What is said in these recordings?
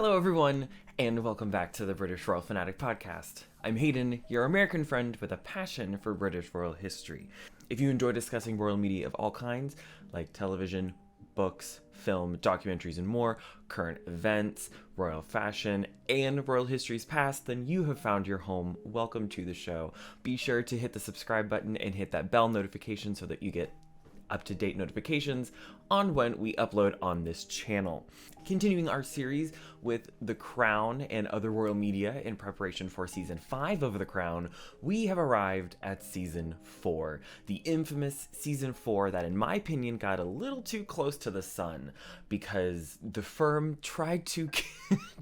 Hello, everyone, and welcome back to the British Royal Fanatic Podcast. I'm Hayden, your American friend with a passion for British royal history. If you enjoy discussing royal media of all kinds, like television, books, film, documentaries, and more, current events, royal fashion, and royal histories past, then you have found your home. Welcome to the show. Be sure to hit the subscribe button and hit that bell notification so that you get up-to-date notifications on when we upload on this channel. Continuing our series with The Crown and other royal media in preparation for season 5 of The Crown, we have arrived at season 4, the infamous season 4 that in my opinion got a little too close to the sun because the firm tried to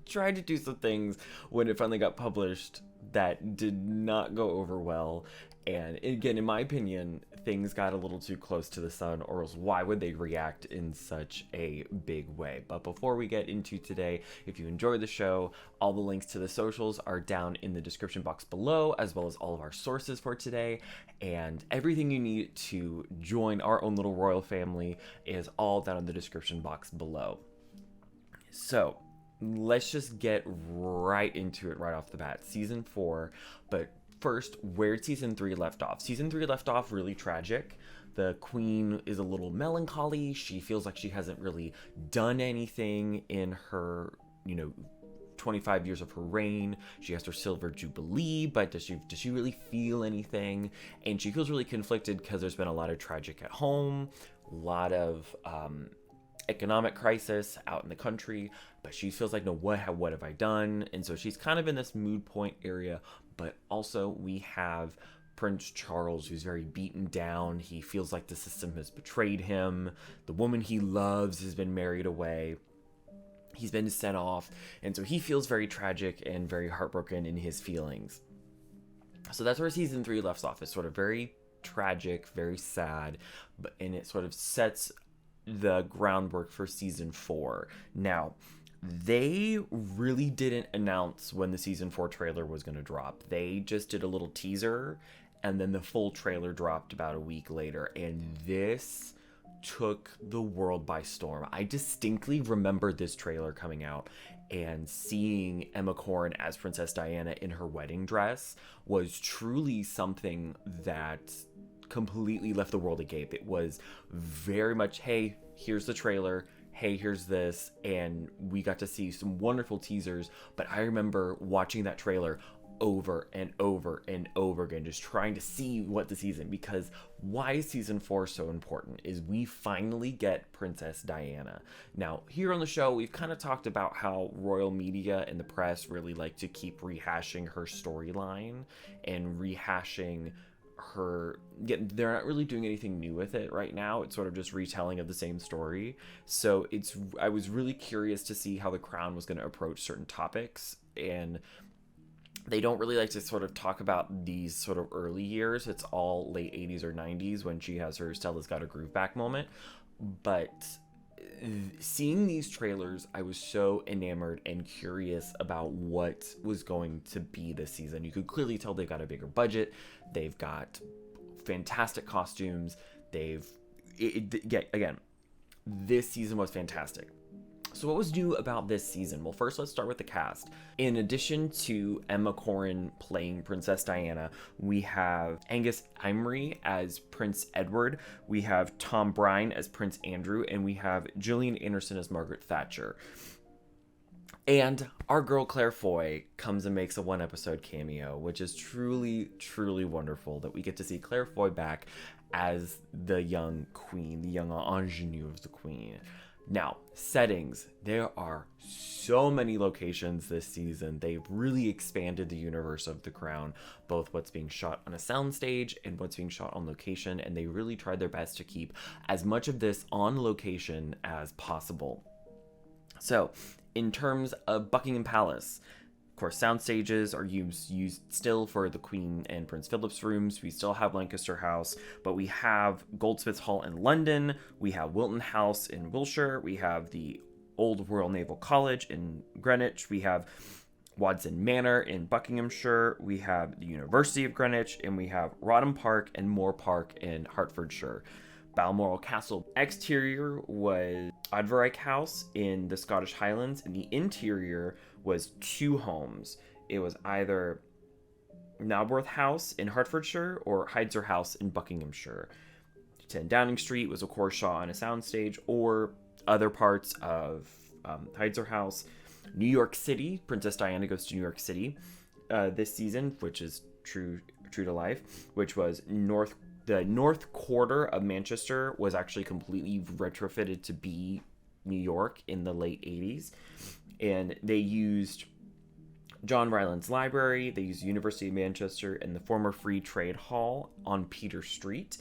tried to do some things when it finally got published that did not go over well. And again, in my opinion, things got a little too close to the sun, or else why would they react in such a big way? But before we get into today, if you enjoyed the show, all the links to the socials are down in the description box below, as well as all of our sources for today. And everything you need to join our own little royal family is all down in the description box below. So let's just get right into it right off the bat. Season 4, but first, where season 3 left off. Season 3 left off really tragic. The queen is a little melancholy. She feels like she hasn't really done anything in her, 25 years of her reign. She has her silver jubilee, but does she really feel anything? And she feels really conflicted because there's been a lot of tragic at home, a lot of economic crisis out in the country, but she feels like, no, what have I done? And so she's kind of in this mood point area. But also we have Prince Charles, who's very beaten down. He feels like the system has betrayed him. The woman he loves has been married away. He's been sent off. And so he feels very tragic and very heartbroken in his feelings. So that's where season 3 left off. It's sort of very tragic, very sad, and it sort of sets the groundwork for season 4. Now, they really didn't announce when the season 4 trailer was going to drop. They just did a little teaser, and then the full trailer dropped about a week later, and this took the world by storm. I distinctly remember this trailer coming out and seeing Emma Corrin as Princess Diana in her wedding dress was truly something that completely left the world agape. It was very much, hey, here's the trailer, hey, here's this, and we got to see some wonderful teasers. But I remember watching that trailer over and over and over again, just trying to see what the season, because why is season 4 so important is we finally get Princess Diana. Now, here on the show, we've kind of talked about how royal media and the press really like to keep rehashing her storyline and rehashing her. They're not really doing anything new with it right now. It's sort of just retelling of the same story. So I was really curious to see how the Crown was going to approach certain topics, and they don't really like to sort of talk about these sort of early years. It's all late 80s or 90s when she has her Stella's Got a Groove Back moment. But seeing these trailers, I was so enamored and curious about what was going to be this season. You could clearly tell they've got a bigger budget. They've got fantastic costumes. Again, this season was fantastic. So what was new about this season? Well, first let's start with the cast. In addition to Emma Corrin playing Princess Diana, we have Angus Imrie as Prince Edward, we have Tom Brine as Prince Andrew, and we have Gillian Anderson as Margaret Thatcher. And our girl Claire Foy comes and makes a one-episode cameo, which is truly, truly wonderful that we get to see Claire Foy back as the young queen, the young ingenue of the queen. Now, settings. There are so many locations this season. They've really expanded the universe of The Crown, both what's being shot on a soundstage and what's being shot on location, and they really tried their best to keep as much of this on location as possible. So, in terms of Buckingham Palace, of course, sound stages are used still for the Queen and Prince Philip's rooms. We still have Lancaster House, but we have Goldsmiths Hall in London. We have Wilton House in Wiltshire. We have the Old Royal Naval College in Greenwich. We have Wadson Manor in Buckinghamshire. We have the University of Greenwich, and we have Rodham Park and Moor Park in Hertfordshire. Balmoral Castle. Exterior was Adverike House in the Scottish Highlands, and the interior was 2 homes. It was either Naworth House in Hertfordshire or Heidsor House in Buckinghamshire. 10 Downing Street was, of course, shot on a soundstage, or other parts of Heidsor House. New York City, Princess Diana goes to New York City this season, which is true to life, which was the north quarter of Manchester was actually completely retrofitted to be New York in the late 80s. And they used John Ryland's Library, they used University of Manchester, and the former Free Trade Hall on Peter Street.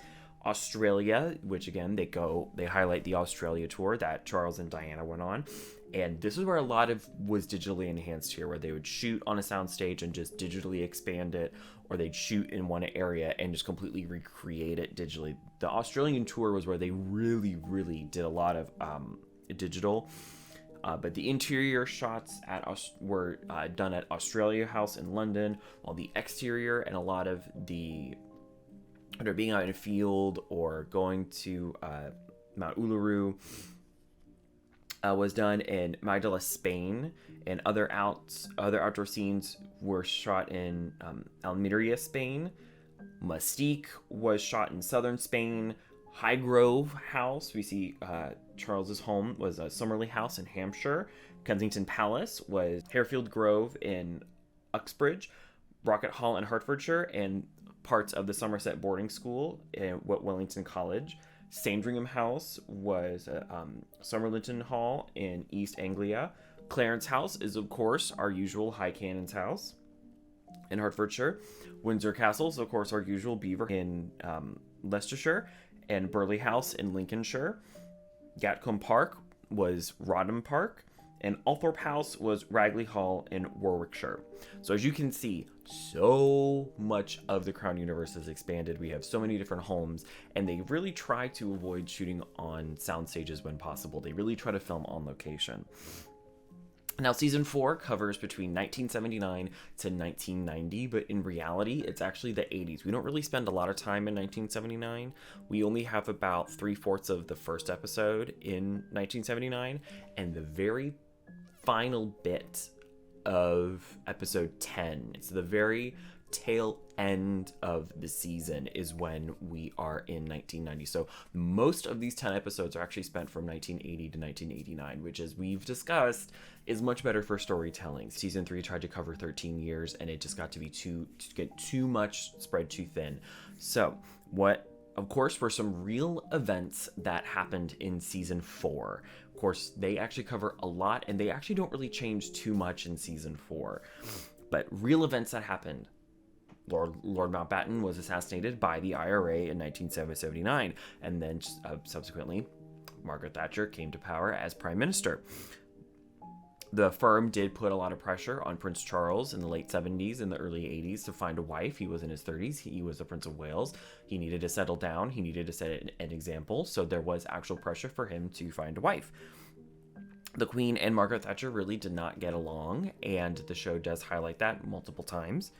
Australia, which again, they highlight the Australia tour that Charles and Diana went on. And this is where a lot of was digitally enhanced here, where they would shoot on a soundstage and just digitally expand it, or they'd shoot in one area and just completely recreate it digitally. The Australian tour was where they really, really did a lot of digital. But the interior shots were done at Australia House in London, while the exterior and a lot of the being out in a field or going to Mount Uluru was done in Magdala, Spain, and other outdoor scenes were shot in Almeria, Spain. Mystique was shot in southern Spain. Highgrove House, we see Charles's home, was a Summerley House in Hampshire. Kensington Palace was Harefield Grove in Uxbridge. Rocket Hall in Hertfordshire, and parts of the Somerset Boarding School at Wellington College. Sandringham House was Somerleyton Hall in East Anglia. Clarence House is, of course, our usual High Cannon's house in Hertfordshire. Windsor Castle is, of course, our usual Beaver in Leicestershire. And Burleigh House in Lincolnshire. Gatcombe Park was Rodham Park. And Althorpe House was Ragley Hall in Warwickshire. So as you can see, so much of the Crown Universe is expanded. We have so many different homes, and they really try to avoid shooting on sound stages when possible. They really try to film on location. Now, season 4 covers between 1979 to 1990, but in reality, it's actually the 80s. We don't really spend a lot of time in 1979. We only have about 3/4 of the first episode in 1979, and the very final bit of episode 10. It's the very tail end of the season is when we are in 1990. So most of these 10 episodes are actually spent from 1980 to 1989, which, as we've discussed, is much better for storytelling. Season 3 tried to cover 13 years, and it just got to get too much, spread too thin. So what, of course, were some real events that happened in season 4. Of course, they actually cover a lot, and they actually don't really change too much in season 4. But real events that happened. Lord Mountbatten was assassinated by the IRA in 1979, and then subsequently, Margaret Thatcher came to power as Prime Minister. The firm did put a lot of pressure on Prince Charles in the late 70s and the early 80s to find a wife. He was in his 30s. He was the Prince of Wales. He needed to settle down. He needed to set an example. So there was actual pressure for him to find a wife. The Queen and Margaret Thatcher really did not get along, and the show does highlight that multiple times.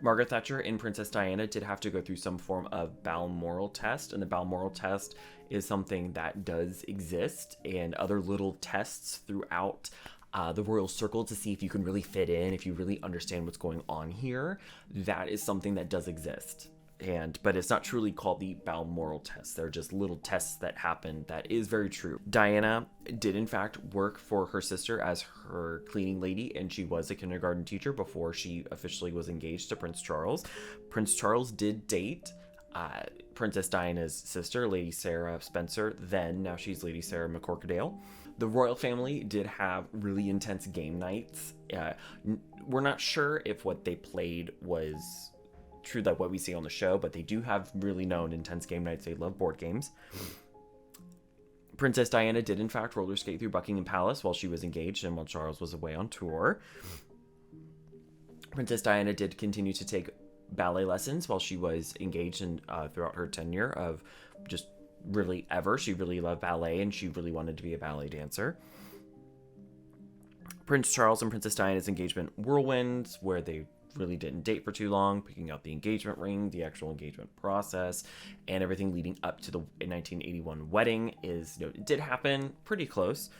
Margaret Thatcher and Princess Diana did have to go through some form of Balmoral test, and the Balmoral test is something that does exist, and other little tests throughout the royal circle to see if you can really fit in, if you really understand what's going on here. That is something that does exist. But it's not truly called the Balmoral test. They're just little tests that happen. That is very true. Diana did in fact work for her sister as her cleaning lady, and she was a kindergarten teacher before she officially was engaged to Prince Charles. Prince Charles did date Princess Diana's sister, Lady Sarah Spencer. Now she's Lady Sarah McCorquodale. The royal family did have really intense game nights. We're not sure if what they played was true, like what we see on the show, but they do have really known intense game nights. They love board games. Princess Diana did in fact roller skate through Buckingham Palace while she was engaged and while Charles was away on tour. Princess Diana did continue to take ballet lessons while she was engaged and throughout her tenure of just really ever. She really loved ballet, and she really wanted to be a ballet dancer. Prince Charles and Princess Diana's engagement whirlwinds, where they really didn't date for too long, picking out the engagement ring, the actual engagement process, and everything leading up to the 1981 wedding it did happen pretty close.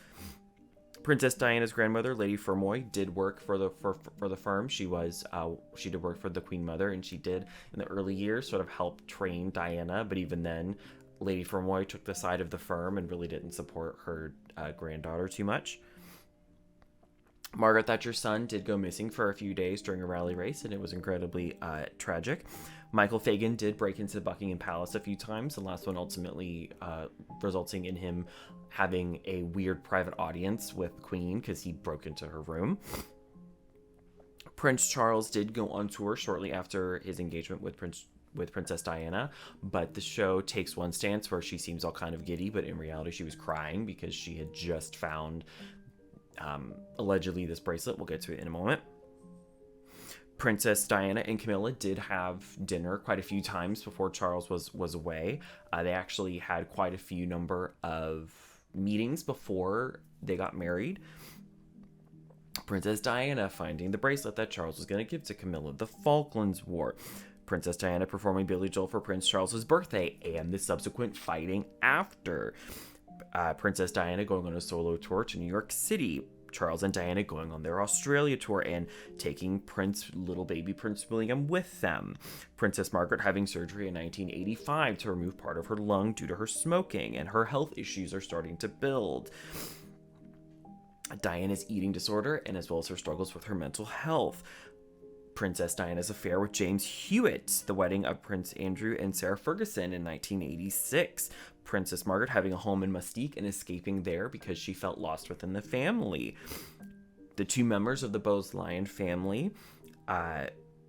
Princess Diana's grandmother, Lady Fermoy, did work for the firm. She did work for the Queen Mother, and she did in the early years sort of help train Diana. But even then, Lady Fermoy took the side of the firm and really didn't support her granddaughter too much. Margaret Thatcher's son did go missing for a few days during a rally race, and it was incredibly tragic. Michael Fagan did break into Buckingham Palace a few times, the last one ultimately resulting in him having a weird private audience with the Queen because he broke into her room. Prince Charles did go on tour shortly after his engagement with Princess Diana, but the show takes one stance where she seems all kind of giddy, but in reality she was crying because she had just found allegedly this bracelet. We'll get to it in a moment. Princess Diana and Camilla did have dinner quite a few times before Charles was away. They actually had quite a few number of meetings before they got married. Princess Diana finding the bracelet that Charles was going to give to Camilla, the Falklands War, Princess Diana performing Billy Joel for Prince Charles's birthday, and the subsequent fighting after. Princess Diana going on a solo tour to New York City, Charles and Diana going on their Australia tour and taking little baby Prince William with them. Princess Margaret having surgery in 1985 to remove part of her lung due to her smoking, and her health issues are starting to build. Diana's eating disorder, and as well as her struggles with her mental health. Princess Diana's affair with James Hewitt, the wedding of Prince Andrew and Sarah Ferguson in 1986. Princess Margaret having a home in Mustique and escaping there because she felt lost within the family. The two members of the Bowes-Lyon family,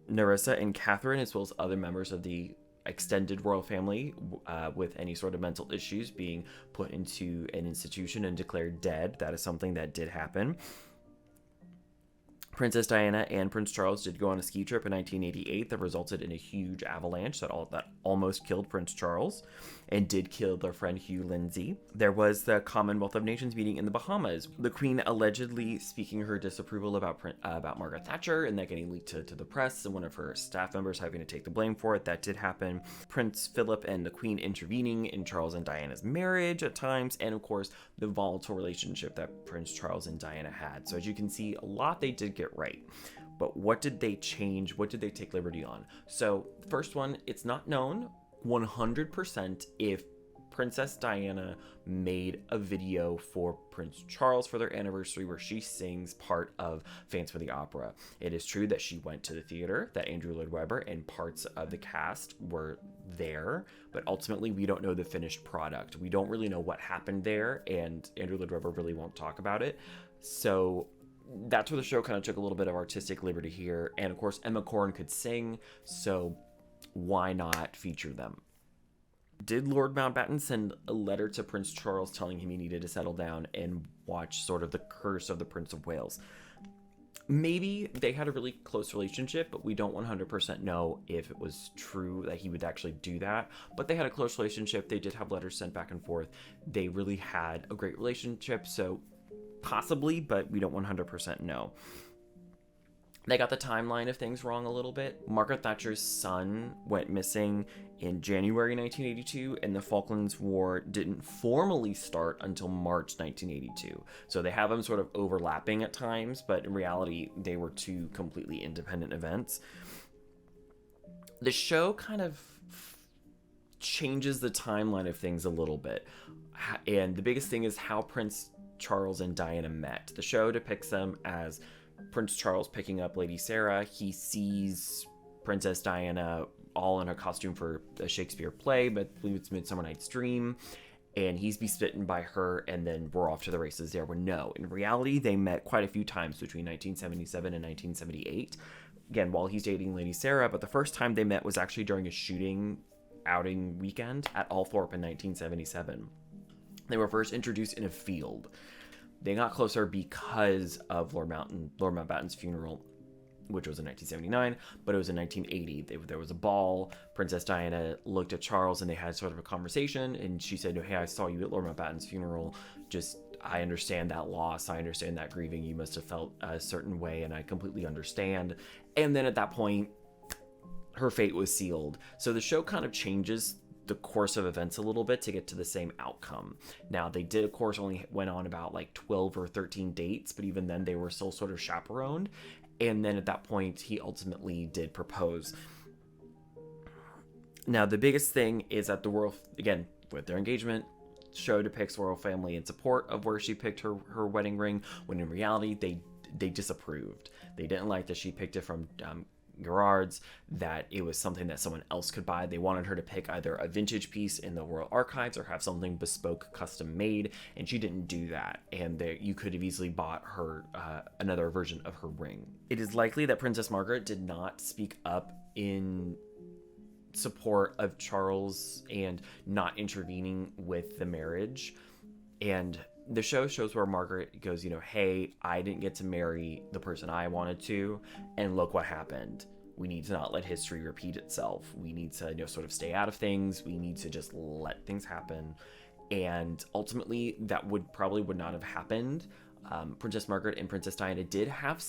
Nerissa and Catherine, as well as other members of the extended royal family with any sort of mental issues, being put into an institution and declared dead. That is something that did happen. Princess Diana and Prince Charles did go on a ski trip in 1988 that resulted in a huge avalanche that almost killed Prince Charles and did kill their friend Hugh Lindsay. There was the Commonwealth of Nations meeting in the Bahamas. The Queen allegedly speaking her disapproval about Margaret Thatcher, and that getting leaked to the press, and one of her staff members having to take the blame for it. That did happen. Prince Philip and the Queen intervening in Charles and Diana's marriage at times, and of course the volatile relationship that Prince Charles and Diana had. So as you can see, a lot they did get right. But what did they change? What did they take liberty on? So first one, it's not known 100% if Princess Diana made a video for Prince Charles for their anniversary where she sings part of Phantom of the Opera. It is true that she went to the theater, that Andrew Lloyd Webber and parts of the cast were there, but ultimately we don't know the finished product. We don't really know what happened there, and Andrew Lloyd Webber really won't talk about it. So that's where the show kind of took a little bit of artistic liberty here. And of course, Emma Corrin could sing, so why not feature them? Did Lord Mountbatten send a letter to Prince Charles telling him he needed to settle down and watch sort of the curse of the Prince of Wales? Maybe they had a really close relationship, but we don't 100% know if it was true that he would actually do that. But they had a close relationship. They did have letters sent back and forth. They really had a great relationship, so possibly, but we don't 100% know. They got the timeline of things wrong a little bit. Margaret Thatcher's son went missing in January 1982, and the Falklands War didn't formally start until March 1982. So they have them sort of overlapping at times, but in reality, they were two completely independent events. The show kind of changes the timeline of things a little bit. And the biggest thing is how Prince Charles and Diana met. The show depicts them as Prince Charles picking up Lady Sarah. He sees Princess Diana all in her costume for a Shakespeare play, but I believe it's Midsummer Night's Dream, and he's besmitten by her, and then we're off to the races there. Well, no, in reality, they met quite a few times between 1977 and 1978. Again, while he's dating Lady Sarah, but the first time they met was actually during a shooting outing weekend at Althorpe in 1977. They were first introduced in a field. They got closer because of Lord Mountbatten's funeral, which was in 1979, but it was in 1980. There was a ball. Princess Diana looked at Charles and they had sort of a conversation, and she said, "Hey, I saw you at Lord Mountbatten's funeral just I understand that loss. I understand that grieving. You must have felt a certain way, and I completely understand. And then at that point, her fate was sealed. So the show kind of changes the course of events a little bit to get to the same outcome. Now, they did, of course, only went on about like 12 or 13 dates, but even then they were still sort of chaperoned. And then at that point, he ultimately did propose. Now, the biggest thing is that the royal, again, with their engagement, show depicts royal family in support of where she picked her wedding ring, when in reality, they disapproved. They didn't like that she picked it from Gerard's, that it was something that someone else could buy. They wanted her to pick either a vintage piece in the royal archives or have something bespoke, custom made, and she didn't do that. And you could have easily bought her another version of her ring. It is likely that Princess Margaret did not speak up in support of Charles and not intervening with the marriage. And the show shows where Margaret goes, hey, I didn't get to marry the person I wanted to, and look what happened. We need to not let history repeat itself. We need to sort of stay out of things. We need to just let things happen. And ultimately, that would not have happened. Princess Margaret and Princess Diana did have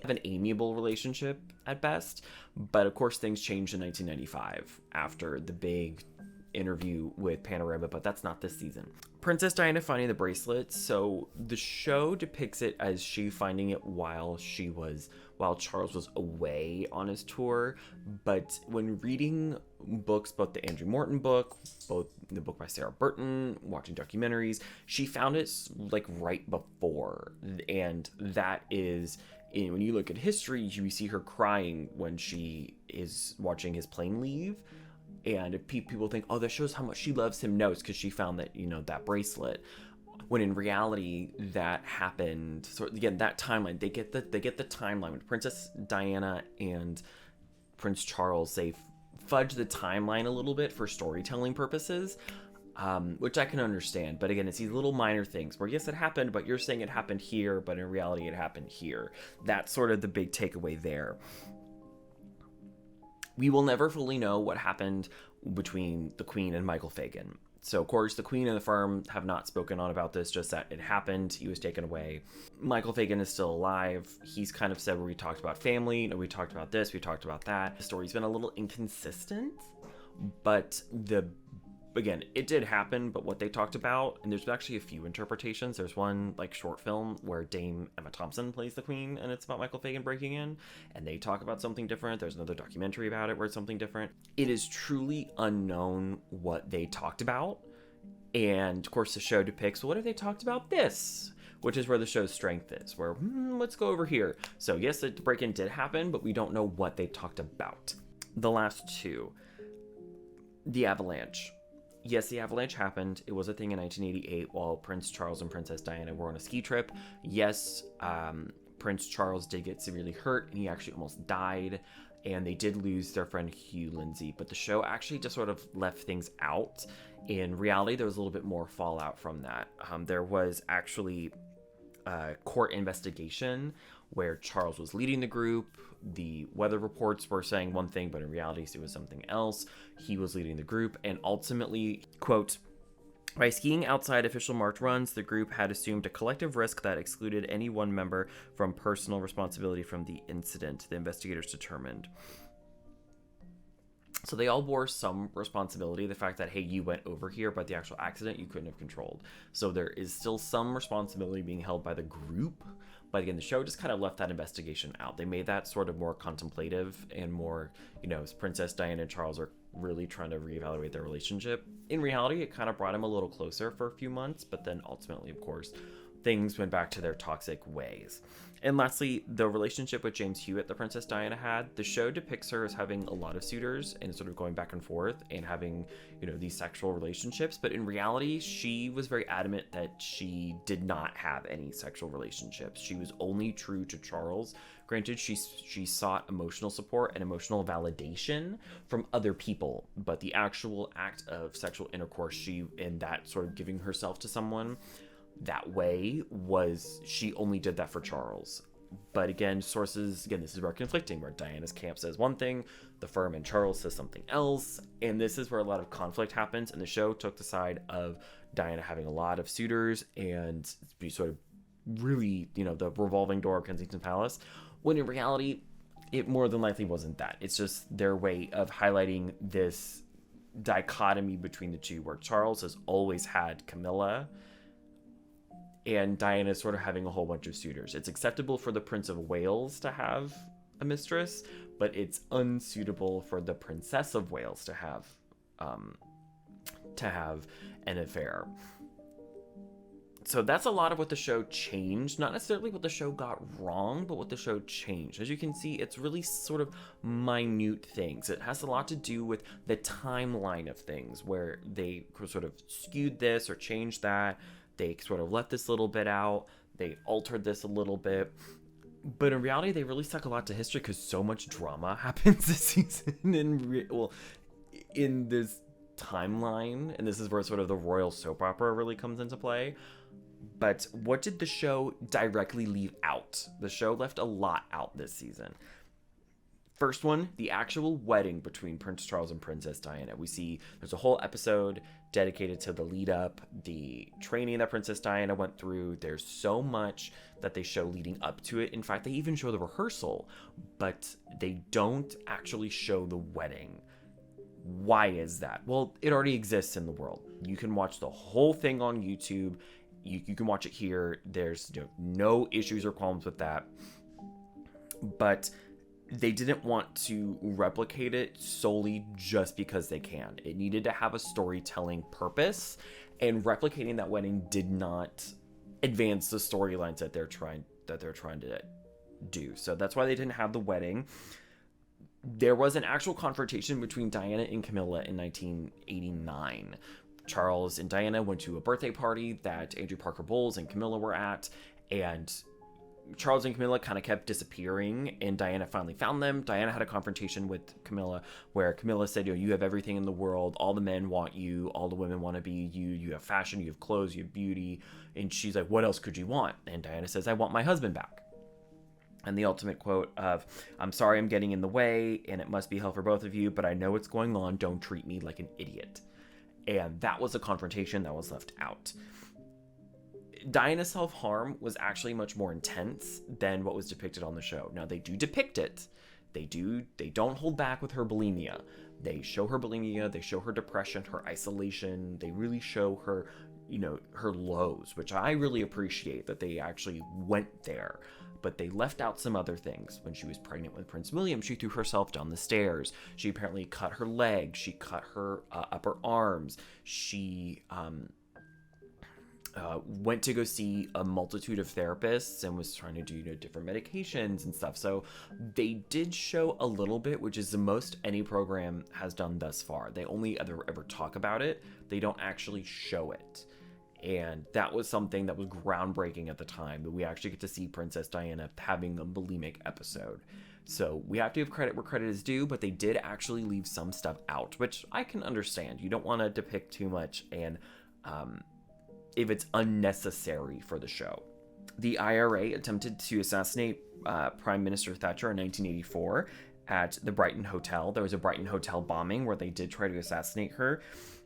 an amiable relationship at best, but of course things changed in 1995 after the big interview with Panorama, but that's not this season. Princess Diana finding the bracelet. So the show depicts it as she finding it while Charles was away on his tour. But when reading books, both the Andrew Morton book, both the book by Sarah Burton, watching documentaries, she found it like right before. And that is, when you look at history, you see her crying when she is watching his plane leave. And if people think, oh, that shows how much she loves him. No, it's because she found that, that bracelet. When in reality, that happened. So again, that timeline, they get the timeline. When Princess Diana and Prince Charles, they fudge the timeline a little bit for storytelling purposes, which I can understand. But again, it's these little minor things where, yes, it happened, but you're saying it happened here, but in reality, it happened here. That's sort of the big takeaway there. We will never fully know what happened between the Queen and Michael Fagan. So, of course, the Queen and the firm have not spoken on about this, just that it happened. He was taken away. Michael Fagan is still alive. He's kind of said where we talked about family, we talked about this, we talked about that. The story's been a little inconsistent, but again, it did happen, but what they talked about, and there's actually a few interpretations. There's one short film where Dame Emma Thompson plays the Queen, and it's about Michael Fagan breaking in, and they talk about something different. There's another documentary about it where it's something different. It is truly unknown what they talked about, and of course the show depicts, what if they talked about this? Which is where the show's strength is, where, let's go over here. So yes, the break-in did happen, but we don't know what they talked about. The last two. The avalanche. Yes, the avalanche happened. It was a thing in 1988 while Prince Charles and Princess Diana were on a ski trip. Yes, Prince Charles did get severely hurt, and he actually almost died, and they did lose their friend Hugh Lindsay, but the show actually just sort of left things out. In reality, there was a little bit more fallout from that. There was actually a court investigation where Charles was leading the group. The weather reports were saying one thing, but in reality, it was something else. He was leading the group, and ultimately, quote, by skiing outside official marked runs, the group had assumed a collective risk that excluded any one member from personal responsibility from the incident, the investigators determined. So they all bore some responsibility. The fact that, hey, you went over here, but the actual accident you couldn't have controlled. So there is still some responsibility being held by the group. But again, the show just kind of left that investigation out. They made that sort of more contemplative and more, Princess Diana and Charles are really trying to reevaluate their relationship. In reality, it kind of brought him a little closer for a few months, but then ultimately, of course, things went back to their toxic ways. And lastly, the relationship with James Hewitt that Princess Diana had. The show depicts her as having a lot of suitors and sort of going back and forth and having, these sexual relationships. But in reality, she was very adamant that she did not have any sexual relationships. She was only true to Charles. Granted, she sought emotional support and emotional validation from other people, but the actual act of sexual intercourse, and that sort of giving herself to someone that way, she only did that for Charles. But again, sources, again, this is where conflicting, where Diana's camp says one thing, the firm and Charles says something else. And this is where a lot of conflict happens. And the show took the side of Diana having a lot of suitors and be sort of really, the revolving door of Kensington Palace, when in reality, it more than likely wasn't that. It's just their way of highlighting this dichotomy between the two, where Charles has always had Camilla and Diana is sort of having a whole bunch of suitors. It's acceptable for the Prince of Wales to have a mistress, but it's unsuitable for the Princess of Wales to have an affair. So that's a lot of what the show changed. Not necessarily what the show got wrong, but what the show changed. As you can see, it's really sort of minute things. It has a lot to do with the timeline of things, where they sort of skewed this or changed that. They sort of let this little bit out. They altered this a little bit. But in reality, they really stuck a lot to history because so much drama happens this season in this timeline. And this is where sort of the royal soap opera really comes into play. But what did the show directly leave out? The show left a lot out this season. First one, the actual wedding between Prince Charles and Princess Diana. We see there's a whole episode dedicated to the lead up, the training that Princess Diana went through. There's so much that they show leading up to it. In fact, they even show the rehearsal, but they don't actually show the wedding. Why is that? Well, it already exists in the world. You can watch the whole thing on YouTube. You can watch it here. There's no issues or problems with that. But they didn't want to replicate it solely just because they can. It needed to have a storytelling purpose, and replicating that wedding did not advance the storylines that they're trying to do. So that's why they didn't have the wedding. There was an actual confrontation between Diana and Camilla in 1989. Charles and Diana went to a birthday party that Andrew Parker Bowles and Camilla were at, and Charles and Camilla kind of kept disappearing, and Diana finally found them. Diana had a confrontation with Camilla where Camilla said, you have everything in the world. All the men want you. All the women want to be you. You have fashion, you have clothes, you have beauty. And she's like, what else could you want? And Diana says, I want my husband back. And the ultimate quote of, I'm sorry I'm getting in the way, and it must be hell for both of you, but I know what's going on. Don't treat me like an idiot. And that was a confrontation that was left out. Diana's self-harm was actually much more intense than what was depicted on the show. Now, they do depict it. They don't hold back with her bulimia. They show her bulimia, they show her depression, her isolation. They really show her, her lows, which I really appreciate that they actually went there. But they left out some other things. When she was pregnant with Prince William, she threw herself down the stairs. She apparently cut her leg. She cut her upper arms. She went to go see a multitude of therapists and was trying to do different medications and stuff. So they did show a little bit, which is the most any program has done thus far. They only ever talk about it. They don't actually show it. And that was something that was groundbreaking at the time, that we actually get to see Princess Diana having a bulimic episode. So we have to give credit where credit is due, but they did actually leave some stuff out, which I can understand. You don't want to depict too much, and if it's unnecessary for the show. The IRA attempted to assassinate Prime Minister Thatcher in 1984 at the Brighton Hotel. There was a Brighton Hotel bombing where they did try to assassinate her.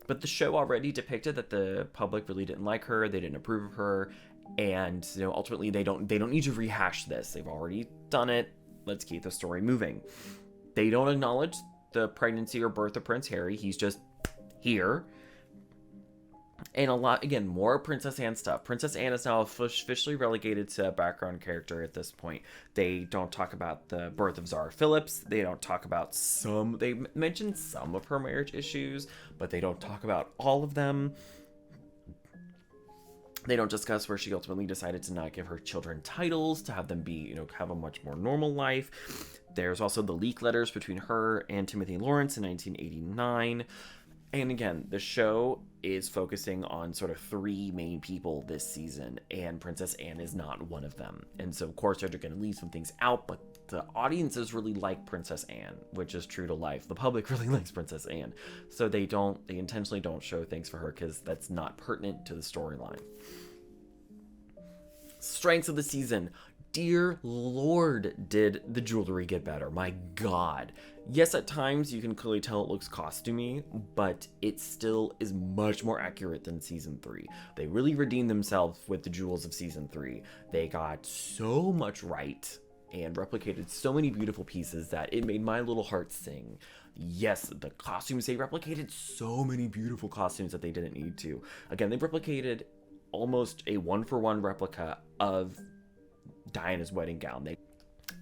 But the show already depicted that the public really didn't like her, they didn't approve of her, and ultimately they don't need to rehash this. They've already done it. Let's keep the story moving. They don't acknowledge the pregnancy or birth of Prince Harry. He's just here. And a lot, again, more Princess Anne stuff. Princess Anne is now officially relegated to a background character at this point. They don't talk about the birth of Tsar Phillips. They don't talk about they mention some of her marriage issues, but they don't talk about all of them. They don't discuss where she ultimately decided to not give her children titles, to have them be, have a much more normal life. There's also the leak letters between her and Timothy Lawrence in 1989. And again, the show is focusing on sort of three main people this season, and Princess Anne is not one of them. And so, of course, they're going to leave some things out, but the audiences really like Princess Anne, which is true to life. The public really likes Princess Anne. So they intentionally don't show things for her because that's not pertinent to the storyline. Strengths of the season. dear Lord, did the jewelry get better. My God. Yes, at times you can clearly tell it looks costumey, but it still is much more accurate than season 3. They really redeemed themselves with the jewels of season 3. They got so much right and replicated so many beautiful pieces that it made my little heart sing. Yes, the costumes, they replicated so many beautiful costumes that they didn't need to. Again, they replicated almost a one-for-one replica of Diana's wedding gown.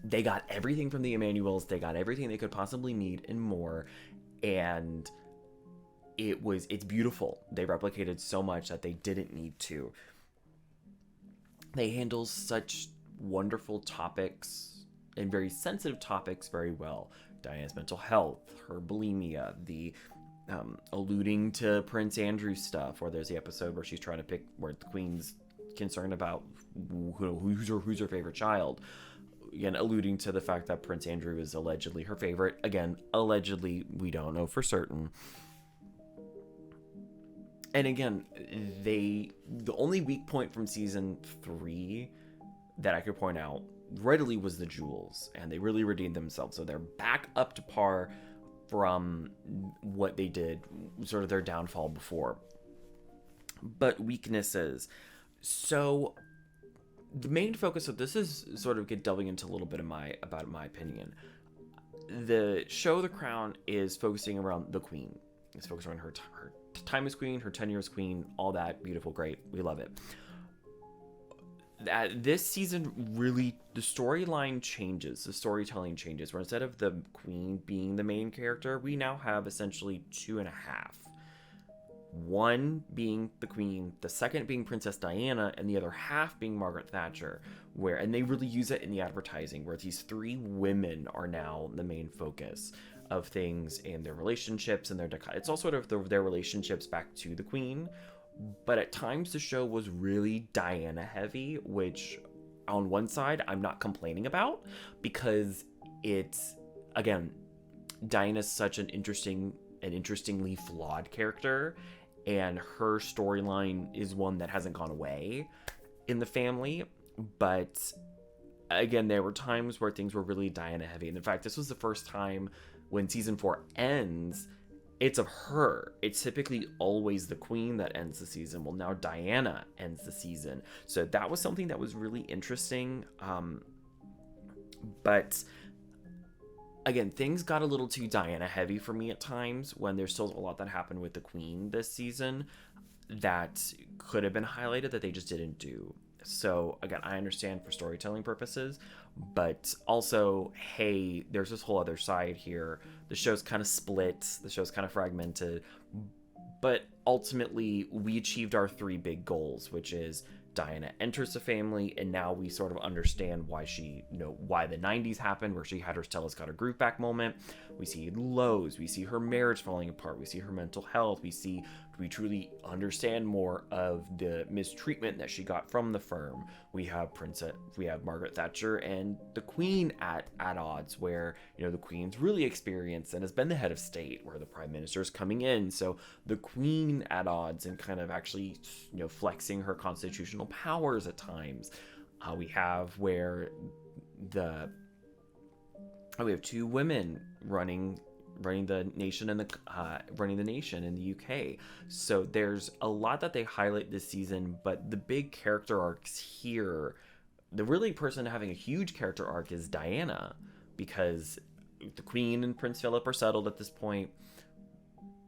They got everything from the Emanuels. They got everything they could possibly need and more. And it's beautiful. They replicated so much that they didn't need to. They handle such wonderful topics and very sensitive topics very well. Diana's mental health, her bulimia, the alluding to Prince Andrew stuff, or there's the episode where she's trying to pick, where the Queen's concerned about who's her favorite child. Again, alluding to the fact that Prince Andrew is allegedly her favorite. Again, allegedly, we don't know for certain. And again, the only weak point from season 3 that I could point out readily was the jewels, and they really redeemed themselves. So they're back up to par from what they did, sort of their downfall before. But weaknesses. So the main focus of this is sort of delving into a little bit of my opinion. The show The Crown is focusing around the Queen. It's focused on her time as Queen, her tenure as Queen, all that beautiful, great. We love it. This season, really, the storyline changes. The storytelling changes. Where instead of the Queen being the main character, we now have essentially 2.5. One being the Queen, the second being Princess Diana, and the other half being Margaret Thatcher. And they really use it in the advertising, where these 3 women are now the main focus of things and their relationships and it's all sort of their relationships back to the Queen. But at times the show was really Diana heavy, which on one side I'm not complaining about, because it's, again, Diana's such an interestingly flawed character, and her storyline is one that hasn't gone away in the family. But again, there were times where things were really Diana heavy, and in fact, this was the first time when season 4 ends, it's of her. It's typically always the Queen that ends the season. Well, now Diana ends the season. So that was something that was really interesting. But again, things got a little too Diana heavy for me at times, when there's still a lot that happened with the Queen this season that could have been highlighted that they just didn't do. So again, I understand for storytelling purposes, but also, hey, there's this whole other side here. The show's kind of split. The show's kind of fragmented. But ultimately, we achieved our 3 big goals, which is Diana enters the family, and now we sort of understand why why the 90s happened, where she had her Stella's Got Her Groove Back moment. We see lows. We see her marriage falling apart. We see her mental health. We truly understand more of the mistreatment that she got from the firm. We have Margaret Thatcher and the Queen at odds, where, the Queen's really experienced and has been the head of state, where the Prime Minister is coming in. So the Queen at odds and kind of actually, flexing her constitutional powers at times. We have 2 women running the nation in the UK. So there's a lot that they highlight this season, but the big character arcs here, the really person having a huge character arc is Diana, because the Queen and Prince Philip are settled at this point.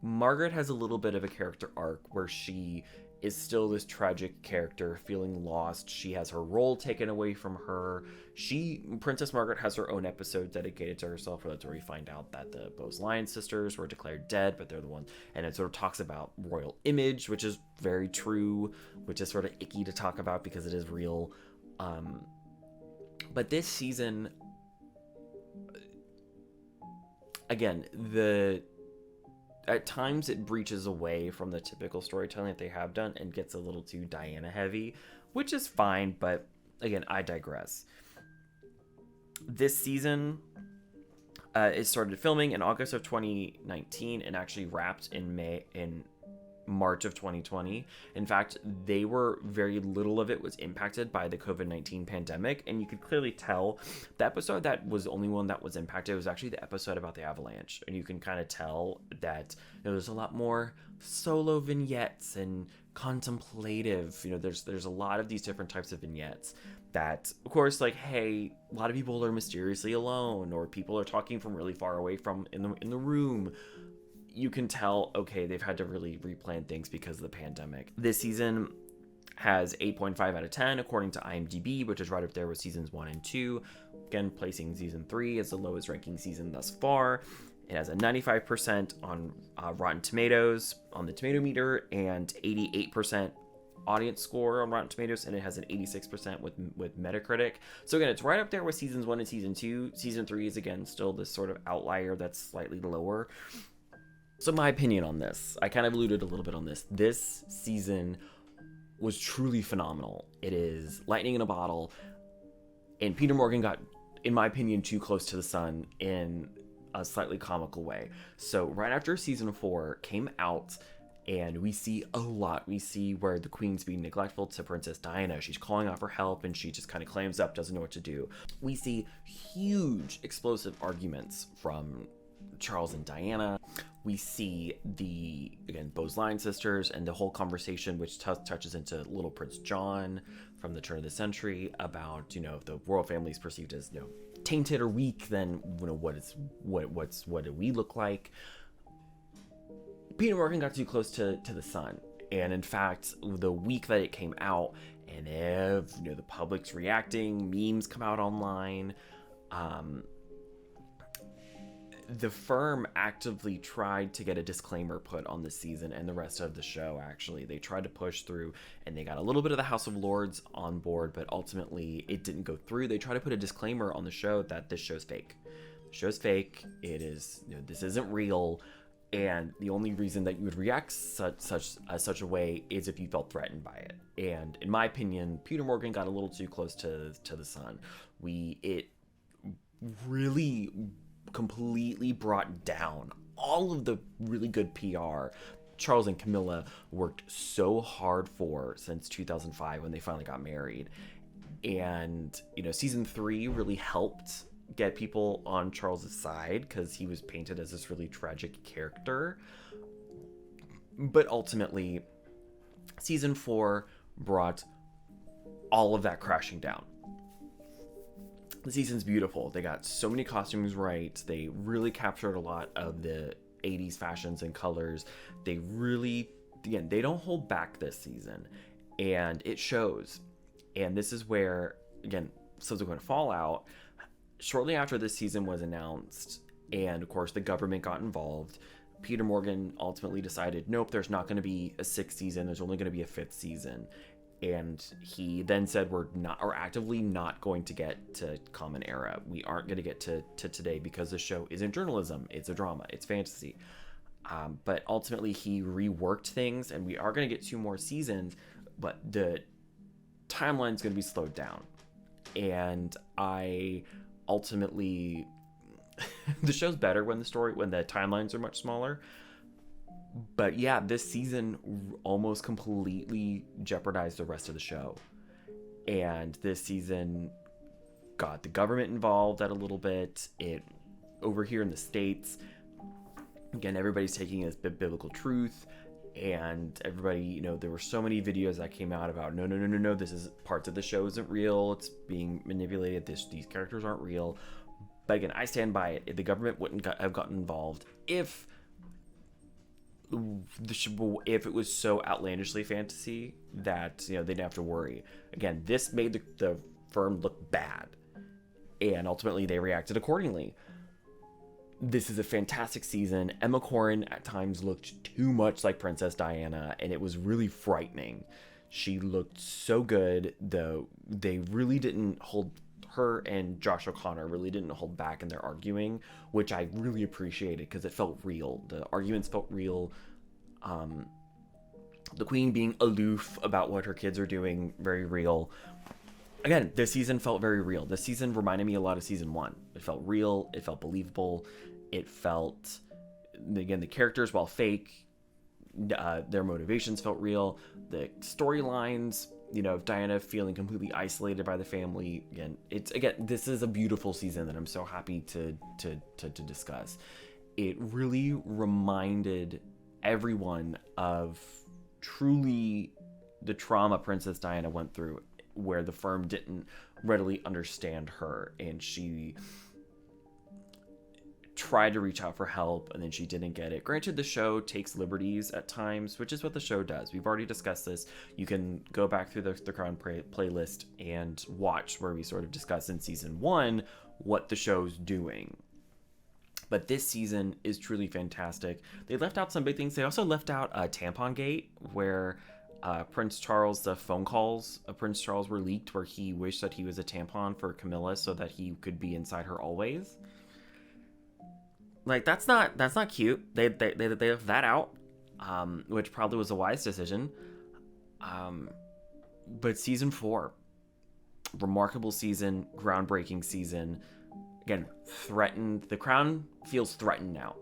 Margaret has a little bit of a character arc where she is still this tragic character, feeling lost. She has her role taken away from her. Princess Margaret has her own episode dedicated to herself, where that's where we find out that the Bose-Lyon sisters were declared dead, but they're the ones, and it sort of talks about royal image, which is very true, which is sort of icky to talk about because it is real. But this season, again, at times it breaches away from the typical storytelling that they have done and gets a little too Diana heavy, which is fine, but again, I digress. This season, it started filming in August of 2019 and actually wrapped in March of 2020. In fact, very little of it was impacted by the COVID-19 pandemic, and you could clearly tell the episode that was the only one that was impacted was actually the episode about the avalanche, and you can kind of tell that there's a lot more solo vignettes and contemplative. There's a lot of these different types of vignettes that, of course, like, hey, a lot of people are mysteriously alone, or people are talking from really far away from in the room. You can tell, okay, they've had to really replan things because of the pandemic. This season has 8.5 out of 10 according to IMDb, which is right up there with seasons 1 and 2. Again, placing season 3 as the lowest ranking season thus far. It has a 95% on Rotten Tomatoes on the tomato meter, and 88% audience score on Rotten Tomatoes, and it has an 86% with Metacritic. So again, it's right up there with seasons 1 and season 2. Season 3 is, again, still this sort of outlier that's slightly lower. So my opinion on this, I kind of alluded a little bit on this. This season was truly phenomenal. It is lightning in a bottle, and Peter Morgan got, in my opinion, too close to the sun in a slightly comical way. So right after season 4 came out, and we see a lot. We see where the queen's being neglectful to Princess Diana. She's calling out for help, and she just kind of clams up, doesn't know what to do. We see huge explosive arguments from Charles and Diana. We see again, Beausoleil sisters and the whole conversation, which touches into little Prince John from the turn of the century about, if the royal family is perceived as, tainted or weak, then, what do we look like? Peter Morgan got too close to the sun. And in fact, the week that it came out, and the public's reacting, memes come out online, the firm actively tried to get a disclaimer put on this season and the rest of the show. Actually, they tried to push through, and they got a little bit of the House of Lords on board, but ultimately it didn't go through. They tried to put a disclaimer on the show that this show's fake. The show's fake. It is, this isn't real, and the only reason that you would react such a way is if you felt threatened by it. And in my opinion, Peter Morgan got a little too close to the sun. It really completely brought down all of the really good PR Charles and Camilla worked so hard for since 2005 when they finally got married. And, season 3 really helped get people on Charles's side because he was painted as this really tragic character. But ultimately, season 4 brought all of that crashing down. The season's beautiful. They got so many costumes right. They really captured a lot of the 80s fashions and colors. They really, again, they don't hold back this season, and it shows. And this is where, again, subsequent fallout, shortly after this season was announced, and of course the government got involved, Peter Morgan ultimately decided, nope, there's not going to be a 6th season. There's only going to be a 5th season. And he then said, we're actively not going to get to Common Era. We aren't going to get to today because the show isn't journalism. It's a drama. It's fantasy. But ultimately, he reworked things, and we are going to get 2 more seasons, but the timeline's going to be slowed down. And I ultimately... the show's better when the timelines are much smaller. But yeah, this season almost completely jeopardized the rest of the show. And this season got the government involved at a little bit. Over here in the States, again, everybody's taking it as biblical truth. And everybody, there were so many videos that came out about, no, this is parts of the show isn't real. It's being manipulated. These characters aren't real. But again, I stand by it. The government wouldn't have gotten involved if it was so outlandishly fantasy that they didn't have to worry. Again, this made the firm look bad, and ultimately they reacted accordingly. This is a fantastic season. Emma Corrin at times looked too much like Princess Diana, and it was really frightening. She looked so good, though. They really didn't her and Josh O'Connor really didn't hold back in their arguing, which I really appreciated because it felt real. The arguments felt real. The queen being aloof about what her kids are doing, very real. Again, this season felt very real. This season reminded me a lot of season 1. It felt real. It felt believable. It felt, again, the characters, while fake, Their motivations felt real. The storylines, Diana feeling completely isolated by the family. This is a beautiful season that I'm so happy to discuss. It really reminded everyone of truly the trauma Princess Diana went through, where the firm didn't readily understand her, and she tried to reach out for help, and then she didn't get it. Granted, the show takes liberties at times, which is what the show does. We've already discussed this. You can go back through the Crown playlist and watch where we sort of discuss in season 1 what the show's doing. But this season is truly fantastic. They left out some big things. They also left out Tampon Gate, where Prince Charles, the phone calls of Prince Charles were leaked, where he wished that he was a tampon for Camilla so that he could be inside her always. Like, that's not cute. They left that out, which probably was a wise decision. But season 4, remarkable season, groundbreaking season. Again, threatened. The crown feels threatened now,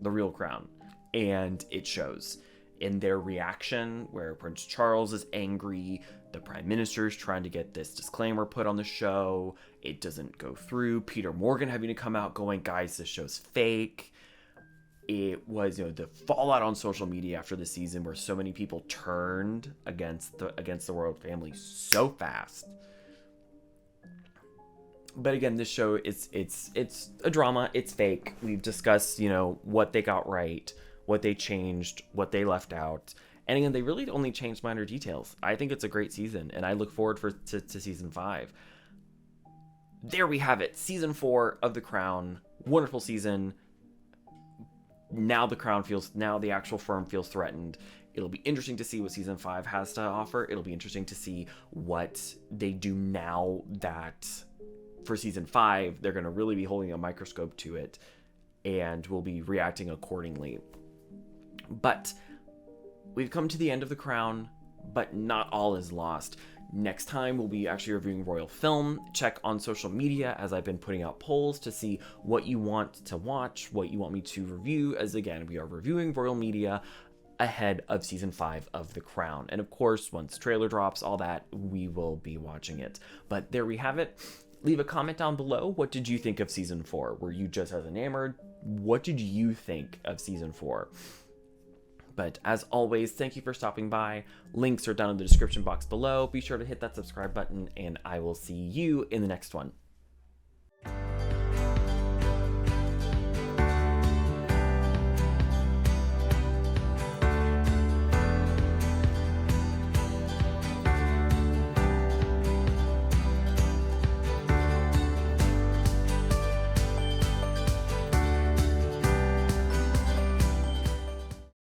the real crown, and it shows in their reaction, where Prince Charles is angry. The Prime Minister is trying to get this disclaimer put on the show. It doesn't go through. Peter Morgan having to come out going, guys, this show's fake. It was, the fallout on social media after the season, where so many people turned against the royal family so fast. But again, this show, it's a drama. It's fake. We've discussed, what they got right, what they changed, what they left out. And again, they really only changed minor details. I think it's a great season, and I look forward to season 5. There we have it. Season 4 of The Crown. Wonderful season. Now the actual firm feels threatened. It'll be interesting to see what season 5 has to offer. It'll be interesting to see what they do now that for season 5, they're going to really be holding a microscope to it, and we'll be reacting accordingly. But we've come to the end of The Crown, but not all is lost. Next time, we'll be actually reviewing royal film. Check on social media, as I've been putting out polls to see what you want to watch, what you want me to review, as again, we are reviewing royal media ahead of season 5 of The Crown. And of course, once trailer drops, all that, we will be watching it. But there we have it. Leave a comment down below. What did you think of season 4? Were you just as enamored? What did you think of season 4? But as always, thank you for stopping by. Links are down in the description box below. Be sure to hit that subscribe button, and I will see you in the next one.